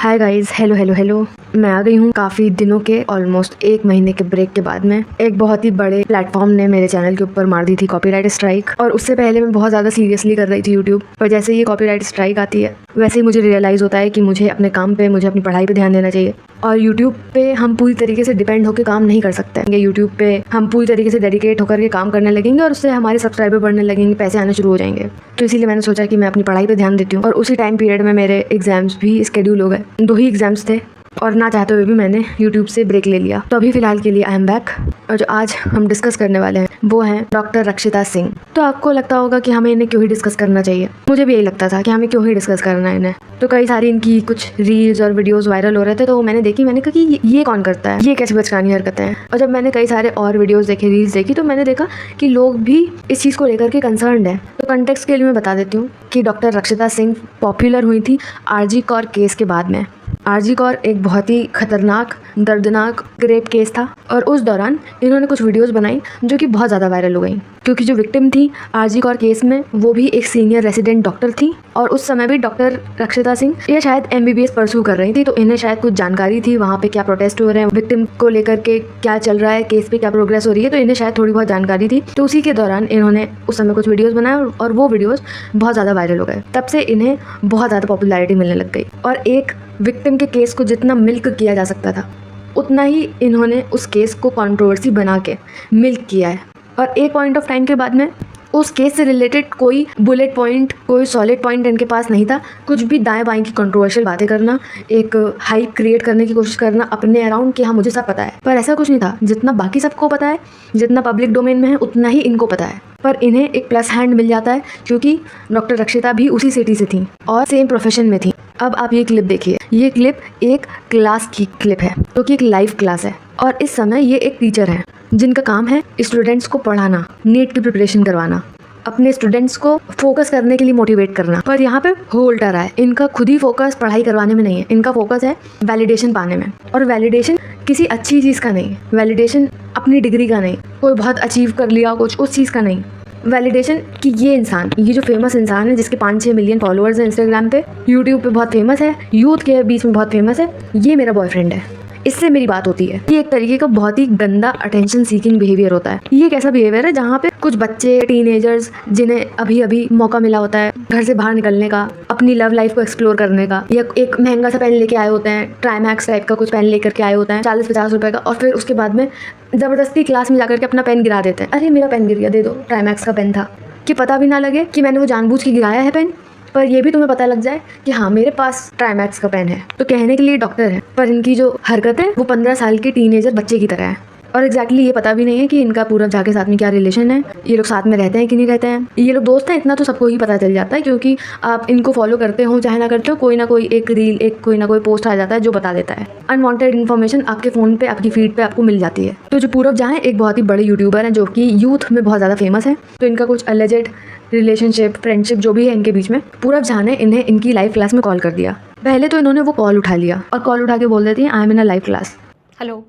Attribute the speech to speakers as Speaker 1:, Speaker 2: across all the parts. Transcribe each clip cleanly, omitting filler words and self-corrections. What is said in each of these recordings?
Speaker 1: Hi guys, hello hello hello. मैं आ गई हूँ काफ़ी दिनों के ऑलमोस्ट 1 महीने के ब्रेक के बाद में। एक बहुत ही बड़े प्लेटफॉर्म ने मेरे चैनल के ऊपर मार दी थी कॉपीराइट स्ट्राइक, और उससे पहले मैं बहुत ज़्यादा सीरियसली कर रही थी यूट्यूब पर। जैसे ये कॉपीराइट स्ट्राइक आती है वैसे ही मुझे रियलाइज़ होता है कि मुझे अपने काम पे, मुझे अपनी पढ़ाई पे ध्यान देना चाहिए। और यूट्यूब पे हम पूरी तरीके से डिपेंड होकर काम नहीं कर सकते। यूट्यूब पे हम पूरी तरीके से डेडिकेट होकर के काम करने लगेंगे और उससे हमारे सब्सक्राइबर बढ़ने लगेंगे, पैसे आने शुरू हो जाएंगे। तो इसीलिए मैंने सोचा कि मैं अपनी पढ़ाई पे ध्यान देती हूँ। और उसी टाइम पीरियड में मेरे एग्जाम्स भी शेड्यूल हो गए। 2 ही एग्जाम्स थे और ना चाहते हुए भी मैंने यूट्यूब से ब्रेक ले लिया। तो अभी फ़िलहाल के लिए आई एम बैक, और जो आज हम डिस्कस करने वाले हैं वो हैं डॉक्टर रक्षिता सिंह। तो आपको लगता होगा कि हमें इन्हें क्यों ही डिस्कस करना चाहिए। मुझे भी यही लगता था कि हमें क्यों ही डिस्कस करना है इन्हें। तो कई सारी इनकी कुछ रील्स और वीडियोस वायरल हो रहे थे, तो मैंने देखी, मैंने कहा कि ये कौन करता है, ये कैसी बचकानी हरकतें हैं। और जब मैंने कई सारे और वीडियोस देखे, रील्स देखी, तो मैंने देखा कि लोग भी इस चीज़ को लेकर के कंसर्न्ड है। तो कंटेक्स्ट के लिए मैं बता देती हूँ कि डॉक्टर रक्षिता सिंह पॉपुलर हुई थी आरजी कौर केस के बाद में। आरजी कौर एक बहुत ही खतरनाक, दर्दनाक रेप केस था, और उस दौरान इन्होंने कुछ वीडियोस बनाई जो कि बहुत ज़्यादा वायरल हो गई। क्योंकि जो विक्टिम थी आरजी कौर केस में, वो भी एक सीनियर रेसिडेंट डॉक्टर थी, और उस समय भी डॉक्टर रक्षिता सिंह ये शायद एमबीबीएस परस्यू कर रही थी। तो इन्हें शायद कुछ जानकारी थी वहाँ पे क्या प्रोटेस्ट हो रहे हैं, विक्टिम को लेकर के क्या चल रहा है, केस पे क्या प्रोग्रेस हो रही है। तो इन्हें शायद थोड़ी बहुत जानकारी थी। तो उसी के दौरान इन्होंने उस समय कुछ वीडियोस बनाए, और वो वीडियोस बहुत ज़्यादा वायरल हो गए। तब से इन्हें बहुत ज़्यादा पॉपुलैरिटी मिलने लग गई। और एक विक्टिम के केस को जितना मिल्क किया जा सकता था, उतना ही इन्होंने उस केस को कंट्रोवर्सी बना के मिल्क किया है। और एक पॉइंट ऑफ टाइम के बाद में उस केस से रिलेटेड कोई बुलेट पॉइंट, कोई सॉलिड पॉइंट इनके पास नहीं था। कुछ भी दाएं बाएं की कंट्रोवर्शियल बातें करना, एक हाइप क्रिएट करने की कोशिश करना अपने अराउंड कि हाँ मुझे सब पता है। पर ऐसा कुछ नहीं था। जितना बाकी सबको पता है, जितना पब्लिक डोमेन में है, उतना ही इनको पता है। पर इन्हें एक प्लस हैंड मिल जाता है क्योंकि डॉक्टर रक्षिता भी उसी सिटी से थी और सेम प्रोफेशन में थी। अब आप ये क्लिप देखिए। ये क्लिप एक क्लास की क्लिप है, जो कि एक लाइव क्लास है। और इस समय ये एक टीचर है जिनका काम है स्टूडेंट्स को पढ़ाना, नीट की प्रिपरेशन करवाना, अपने स्टूडेंट्स को फोकस करने के लिए मोटिवेट करना। पर यहाँ पे हो उल्टा रहा है। इनका खुद ही फोकस पढ़ाई करवाने में नहीं है, इनका फोकस है वैलिडेशन पाने में। और वैलिडेशन किसी अच्छी चीज़ का नहीं, वैलिडेशन अपनी डिग्री का नहीं, कोई बहुत अचीव कर लिया कुछ उस चीज़ का नहीं। वैलिडेशन कि ये इंसान, ये जो फेमस इंसान है जिसके 5-6 मिलियन फॉलोअर्स हैं इंस्टाग्राम पे, यूट्यूब पे बहुत फेमस है, यूथ के बीच में बहुत फेमस है, ये मेरा बॉयफ्रेंड है, इससे मेरी बात होती है। ये एक तरीके का बहुत ही गंदा अटेंशन सीकिंग बिहेवियर होता है। ये एक ऐसा बिहेवियर है जहाँ पे कुछ बच्चे, टीनेजर्स, जिन्हें अभी अभी मौका मिला होता है घर से बाहर निकलने का, अपनी लव लाइफ को एक्सप्लोर करने का, या एक महंगा सा पेन लेके आए होते हैं, ट्राईमैक्स टाइप का कुछ पेन लेकर के आए होते हैं 40-50 रुपए का, और फिर उसके बाद में जबरदस्ती क्लास में जाकर के अपना पेन गिरा देते हैं। अरे मेरा पेन गिर गया, दे दो, ट्राईमैक्स का पेन था। कि पता भी ना लगे कि मैंने वो जानबूझ के गिराया है पेन, पर ये भी तुम्हें पता लग जाए कि हाँ मेरे पास ट्राईमैक्स का पेन है। तो कहने के लिए डॉक्टर है, पर इनकी जो हरकत है वो 15 साल के टीनेजर बच्चे की तरह है। और एग्जैक्टली ये पता भी नहीं है कि इनका पूरब झा के साथ में क्या रिलेशन है, ये लोग साथ में रहते हैं कि नहीं रहते हैं, ये लोग दोस्त हैं, इतना तो सबको ही पता चल जाता है। क्योंकि आप इनको फॉलो करते हो चाहे ना करते हो, कोई ना कोई एक रील, एक कोई ना कोई पोस्ट आ जाता है जो बता देता है। अनवांटेड इन्फॉर्मेशन आपके फ़ोन पे, आपकी फीड पे आपको मिल जाती है। तो जो पूरब झा है एक बहुत ही बड़े यूट्यूबर हैं जो कि यूथ में बहुत ज़्यादा फेमस है। तो इनका कुछ अलेजेड रिलेशनशिप, फ्रेंडशिप जो भी है इनके बीच में, पूरब झा ने इन्हें इनकी लाइव क्लास में कॉल कर दिया। पहले तो इन्होंने वो कॉल उठा लिया और कॉल उठा के बोल देती है I am in a live class.
Speaker 2: Hello,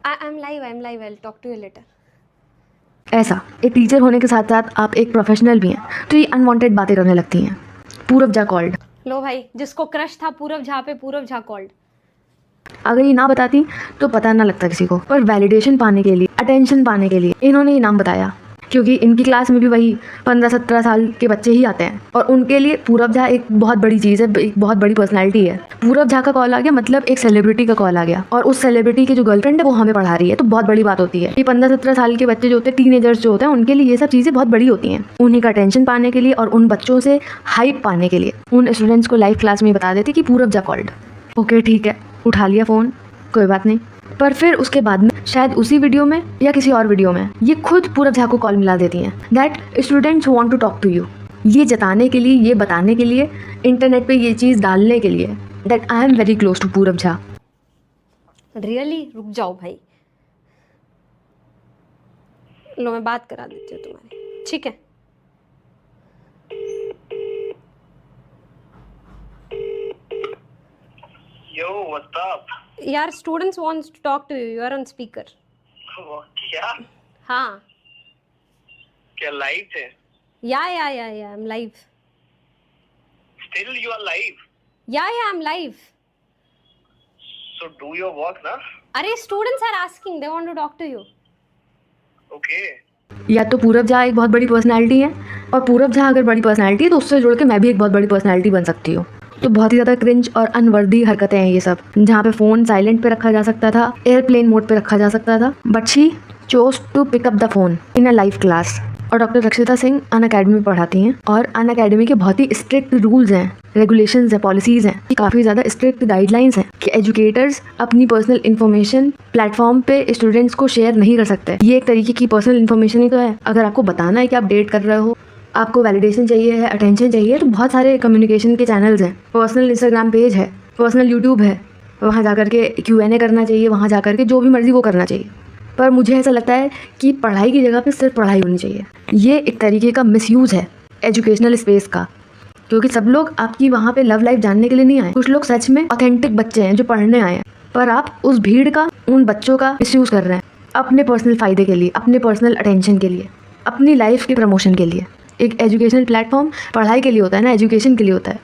Speaker 2: I am live, I will talk to you later.
Speaker 1: ऐसा एक टीचर होने के साथ साथ आप एक प्रोफेशनल भी हैं, तो ये अनवांटेड बातें करने लगती हैं। पूरब झा कॉल्ड।
Speaker 2: लो भाई, जिसको क्रश था पूरब झा पे, पूरब झा कॉल्ड।
Speaker 1: अगर ये ना बताती तो पता ना लगता किसी को, पर वैलिडेशन पाने के लिए, अटेंशन पाने के लिए इन्होंने ये नाम बताया। क्योंकि इनकी क्लास में भी वही 15-17 साल के बच्चे ही आते हैं, और उनके लिए पूरब झा एक बहुत बड़ी चीज़ है, एक बहुत बड़ी पर्सनैलिटी है। पूरब झा का कॉल आ गया मतलब एक सेलिब्रिटी का कॉल आ गया, और उस सेलिब्रिटी की जो गर्लफ्रेंड है वो हमें पढ़ा रही है, तो बहुत बड़ी बात होती है। ये 15-17 साल के बच्चे जो होते हैं, टीनेजर्स जो होते हैं, उनके लिए ये सब चीज़ें बहुत बड़ी होती हैं। उन्हीं का अटेंशन पाने के लिए और उन बच्चों से हाइप पाने के लिए उन स्टूडेंट्स को लाइव क्लास में बता देती कि पूरब झा कॉल्ड। ओके ठीक है, उठा लिया फ़ोन, कोई बात नहीं। पर फिर उसके बाद में शायद उसी वीडियो में या किसी और वीडियो में ये खुद पूरब झा को कॉल मिला देती हैं that students want to talk to you. ये जताने के लिए, ये बताने के लिए, इंटरनेट पे ये चीज़ डालने के लिए that I am very close to Purab Jha.
Speaker 2: Really? रुक जाओ भाई, लो मैं बात करा देती हूँ तुम्हारी, ठीक है?
Speaker 3: Yo, what's up?
Speaker 2: यार students wants to talk to you, you are on speaker.
Speaker 3: क्या?
Speaker 2: हाँ,
Speaker 3: क्या लाइव थे?
Speaker 2: या I am live.
Speaker 3: Still you are live.
Speaker 2: Yeah, I'm live.
Speaker 3: So do your work, na?
Speaker 2: अरे students are asking, they want to talk to you.
Speaker 3: Okay.
Speaker 1: या तो पूरब झा एक बहुत बड़ी पर्सनैलिटी है, और पूरब झा अगर बड़ी पर्सनैलिटी है तो उससे जुड़ के मैं भी एक बहुत बड़ी पर्सनैलिटी बन सकती हूँ। तो बहुत ही ज़्यादा क्रिंज और अनवर्दी हरकतें हैं ये सब, जहाँ पे फ़ोन साइलेंट पे रखा जा सकता था, एयरप्लेन मोड पे रखा जा सकता था, but she chose to pick up the phone in a live class. और डॉक्टर रक्षिता सिंह अन अकेडमी में पढ़ाती हैं, और अन अकेडमी के बहुत ही स्ट्रिक्ट रूल्स हैं, रेगुलेशंस हैं, पॉलिसीज़ हैं, काफ़ी ज़्यादा स्ट्रिक्ट गाइडलाइंस हैं कि एजुकेटर्स अपनी पर्सनल इन्फॉर्मेशन प्लेटफॉर्म पे स्टूडेंट्स को शेयर नहीं कर सकते। ये एक तरीके की पर्सनल इन्फॉर्मेशन ही तो है। अगर आपको बताना है कि आप डेट कर रहे हो, आपको वैलिडेशन चाहिए है, अटेंशन चाहिए, तो बहुत सारे कम्युनिकेशन के चैनल्स हैं। पर्सनल इंस्टाग्राम पेज है, पर्सनल यूट्यूब है, वहाँ जा करके Q&A करना चाहिए, वहाँ जा करके जो भी मर्ज़ी वो करना चाहिए। पर मुझे ऐसा लगता है कि पढ़ाई की जगह पे सिर्फ पढ़ाई होनी चाहिए। ये एक तरीके का मिसयूज़ है एजुकेशनल स्पेस का, क्योंकि सब लोग आपकी वहाँ पे लव लाइफ जानने के लिए नहीं आए। कुछ लोग सच में ऑथेंटिक बच्चे हैं जो पढ़ने आए हैं, पर आप उस भीड़ का, उन बच्चों का मिसयूज़ कर रहे हैं अपने पर्सनल फ़ायदे के लिए, अपने पर्सनल अटेंशन के लिए, अपनी लाइफ के प्रमोशन के लिए। एक एजुकेशनल प्लेटफॉर्म पढ़ाई के लिए होता है ना, एजुकेशन के लिए होता है,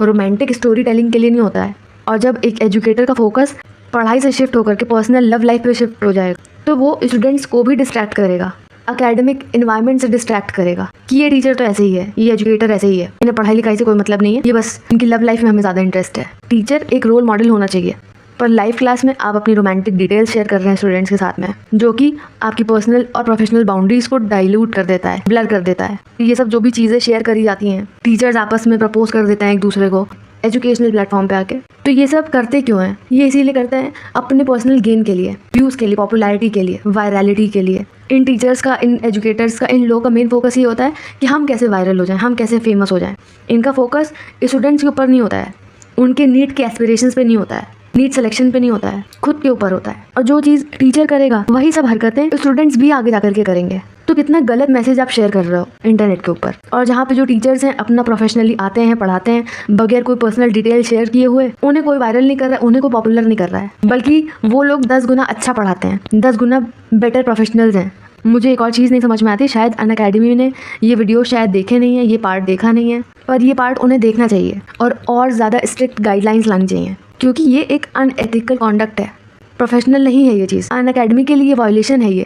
Speaker 1: रोमांटिक स्टोरी टेलिंग के लिए नहीं होता है। और जब एक एजुकेटर का फोकस पढ़ाई से शिफ्ट होकर के पर्सनल लव लाइफ पे शिफ्ट हो जाएगा, तो वो स्टूडेंट्स को भी डिस्ट्रैक्ट करेगा, एकेडमिक इन्वायरमेंट से डिस्ट्रैक्ट करेगा कि ये टीचर तो ऐसे ही है, ये एजुकेटर ऐसे ही है, इन्हें पढ़ाई लिखाई से कोई मतलब नहीं है, ये बस इनकी लव लाइफ में हमें ज़्यादा इंटरेस्ट है। टीचर एक रोल मॉडल होना चाहिए, पर लाइव क्लास में आप अपनी रोमांटिक डिटेल्स शेयर कर रहे हैं स्टूडेंट्स के साथ में, जो कि आपकी पर्सनल और प्रोफेशनल बाउंड्रीज को डाइल्यूट कर देता है, ब्लर कर देता है। ये सब जो भी चीज़ें शेयर करी जाती हैं, टीचर्स आपस में प्रपोज कर देते हैं एक दूसरे को एजुकेशनल प्लेटफॉर्म पे आके, तो ये सब करते क्यों हैं? ये इसीलिए करते हैं अपने पर्सनल गेन के लिए, व्यूज़ के लिए, पॉपुलैरिटी के लिए, वायरलिटी के लिए। इन टीचर्स का, इन एजुकेटर्स का, इन लोगों का मेन फोकस ये होता है कि हम कैसे वायरल हो जाएं, हम कैसे फेमस हो जाएं। इनका फोकस स्टूडेंट्स के ऊपर नहीं होता है, उनके नीट के एस्पिरेशंस पे नहीं होता है, नीट सिलेक्शन पे नहीं होता है, खुद के ऊपर होता है। और जो चीज़ टीचर करेगा वही सब हरकतें स्टूडेंट्स भी आगे जाकर के करेंगे। तो कितना गलत मैसेज आप शेयर कर रहे हो इंटरनेट के ऊपर। और जहाँ पे जो टीचर्स हैं अपना प्रोफेशनली आते हैं, पढ़ाते हैं बगैर कोई पर्सनल डिटेल शेयर किए हुए, उन्हें कोई वायरल नहीं कर रहा है, उन्हें कोई पॉपुलर नहीं कर रहा है, बल्कि वो लोग 10 गुना अच्छा पढ़ाते हैं, 10 गुना बेटर प्रोफेशनल्स हैं। मुझे एक और चीज़ नहीं समझ में आती, शायद अन अकेडमी ने ये वीडियो शायद देखे नहीं है, ये पार्ट देखा नहीं है, पर ये पार्ट उन्हें देखना चाहिए और ज़्यादा स्ट्रिक्ट गाइडलाइंस लानी चाहिए, क्योंकि ये एक अनएथिकल कॉन्डक्ट है, प्रोफेशनल नहीं है ये चीज़। अन अकेडमी के लिए वायलेशन है ये।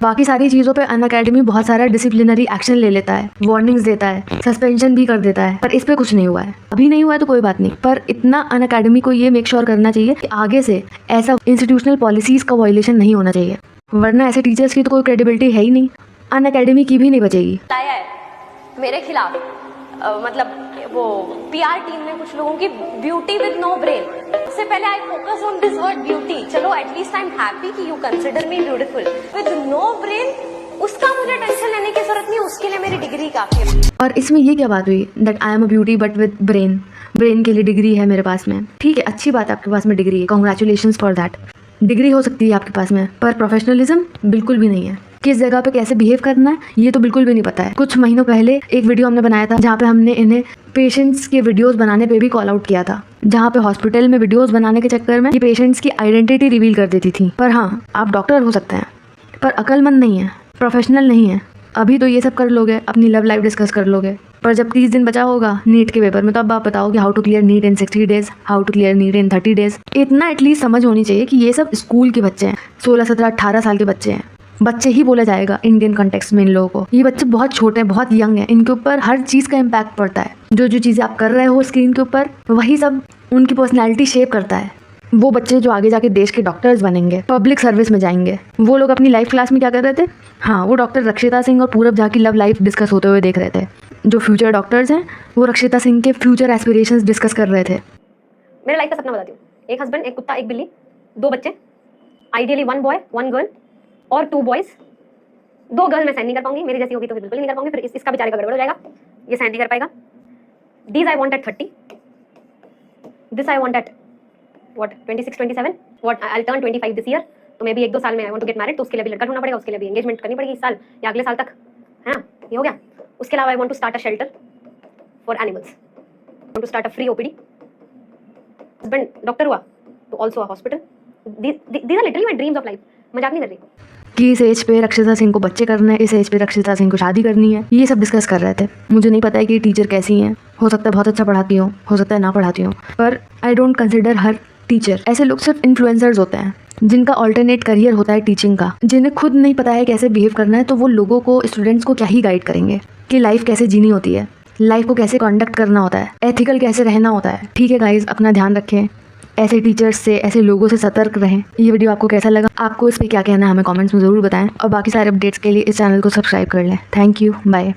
Speaker 1: बाकी सारी चीज़ों पे अन अकेडमी बहुत सारा डिसिप्लिनरी एक्शन ले लेता है, वार्निंग्स देता है, सस्पेंशन भी कर देता है, पर इस पे कुछ नहीं हुआ है। अभी नहीं हुआ है तो कोई बात नहीं, पर इतना अन अकेडमी को ये मेक श्योर करना चाहिए कि आगे से ऐसा इंस्टीट्यूशनल पॉलिसीज़ का वायलेशन नहीं होना चाहिए, वरना ऐसे टीचर्स की तो कोई क्रेडिबिलिटी है ही नहीं, अन अकेडमी की भी नहीं बचेगी।
Speaker 4: लाया है मेरे खिलाफ, मतलब वो पीआर टीम में कुछ लोगों की ब्यूटी विद नो ब्रेन। उससे पहले I focus on this word beauty. चलो एटलीस्ट आई एम हैप्पी कि you consider me beautiful. With no brain उसका मुझे टेंशन लेने की जरूरत नहीं, उसके लिए मेरी डिग्री काफी है।
Speaker 1: और इसमें ये क्या बात हुई that I am a beauty but with brain, brain के लिए डिग्री है मेरे पास में, ठीक है, अच्छी बात है आपके पास में डिग्री है, कॉन्ग्रेचुलेशंस फॉर दैट। डिग्री हो सकती है आपके पास में, पर प्रोफेशनलिज्म बिल्कुल भी नहीं है। किस जगह पे कैसे बिहेव करना है ये तो बिल्कुल भी नहीं पता है। कुछ महीनों पहले एक वीडियो हमने बनाया था जहाँ पे हमने इन्हें पेशेंट्स के वीडियोस बनाने पे भी कॉल आउट किया था, जहाँ पे हॉस्पिटल में वीडियोस बनाने के चक्कर में ये पेशेंट्स की आइडेंटिटी रिवील कर देती थी। पर हाँ, आप डॉक्टर हो सकते हैं, पर अक्लमंद नहीं है, प्रोफेशनल नहीं है। अभी तो ये सब कर लोगे, अपनी लव लाइफ डिस्कस कर लोगे, पर जब 30 दिन बचा होगा नीट के पेपर में, तो अब आप बताओगे how to clear NEET in 60 days, how to clear NEET in 30 days. इतना एटलीस्ट समझ होनी चाहिए कि ये सब स्कूल के बच्चे हैं, 16, 17, 18 साल के बच्चे हैं। बच्चे ही बोला जाएगा इंडियन कॉन्टेक्स्ट में इन लोगों को। ये बच्चे बहुत छोटे हैं, बहुत यंग हैं, इनके ऊपर हर चीज़ का इम्पैक्ट पड़ता है। जो जो चीज़ें आप कर रहे हो स्क्रीन के ऊपर, वही सब उनकी पर्सनैलिटी शेप करता है। वो बच्चे जो आगे जाके देश के डॉक्टर्स बनेंगे, पब्लिक सर्विस में जाएंगे, वो लोग अपनी लाइफ क्लास में क्या कर रहे थे? हाँ, वो डॉक्टर रक्षिता सिंह और पूरब झा की लव लाइफ डिस्कस होते हुए देख रहे थे। जो फ्यूचर डॉक्टर्स हैं वो रक्षिता सिंह के फ्यूचर एस्पिरेशंस डिस्कस कर रहे थे।
Speaker 4: मेरे लाइफ का सपना बताती हूँ, एक हस्बैंड, एक कुत्ता, एक बिल्ली, 2 बच्चे, आइडियली 1 बॉय 1 गर्ल और 2 बॉयज। 2 गर्ल मैं सहन नहीं कर पाऊंगी, मेरी जैसी होगी तो बिल्कुल नहीं कर पाऊंगी, फिर इसका बेचारे का गड़बड़ हो जाएगा, ये सहन नहीं कर पाएगा। These I want at 30, this I want at what 26 27, what I'll turn 25 this year, तो मैं भी 1-2 साल में I want to get married, तो उसके लिए भी लड़का ढूंढना पड़ेगा, उसके लिए भी एंगेजमेंट करनी पड़ेगी इस साल या अगले साल तक, हाँ ये हो गया। उसके अलावा I want to start a shelter for animals, I want to start a free OPD, husband doctor हुआ तो also a hospital, these are literally my dreams of life, मजाक नहीं कर रही।
Speaker 1: कि इस एज पे रक्षिता सिंह को बच्चे करने हैं, इस एज पे रक्षिता सिंह को शादी करनी है, ये सब डिस्कस कर रहे थे। मुझे नहीं पता है कि टीचर कैसी हैं, हो सकता है बहुत अच्छा पढ़ाती हो सकता है ना पढ़ाती हो, पर I don't consider her teacher. ऐसे लोग सिर्फ इन्फ्लुएंसर्स होते हैं जिनका ऑल्टरनेट करियर होता है टीचिंग का, जिन्हें खुद नहीं पता है कैसे बिहेव करना है, तो वो लोगों को, स्टूडेंट्स को क्या ही गाइड करेंगे कि लाइफ कैसे जीनी होती है, लाइफ को कैसे कंडक्ट करना होता है, एथिकल कैसे रहना होता है। ठीक है गाइज, अपना ध्यान रखें, ऐसे टीचर्स से, ऐसे लोगों से सतर्क रहें। ये वीडियो आपको कैसा लगा, आपको इस पर क्या कहना है हमें कमेंट्स में ज़रूर बताएं, और बाकी सारे अपडेट्स के लिए इस चैनल को सब्सक्राइब कर लें। Thank you, bye.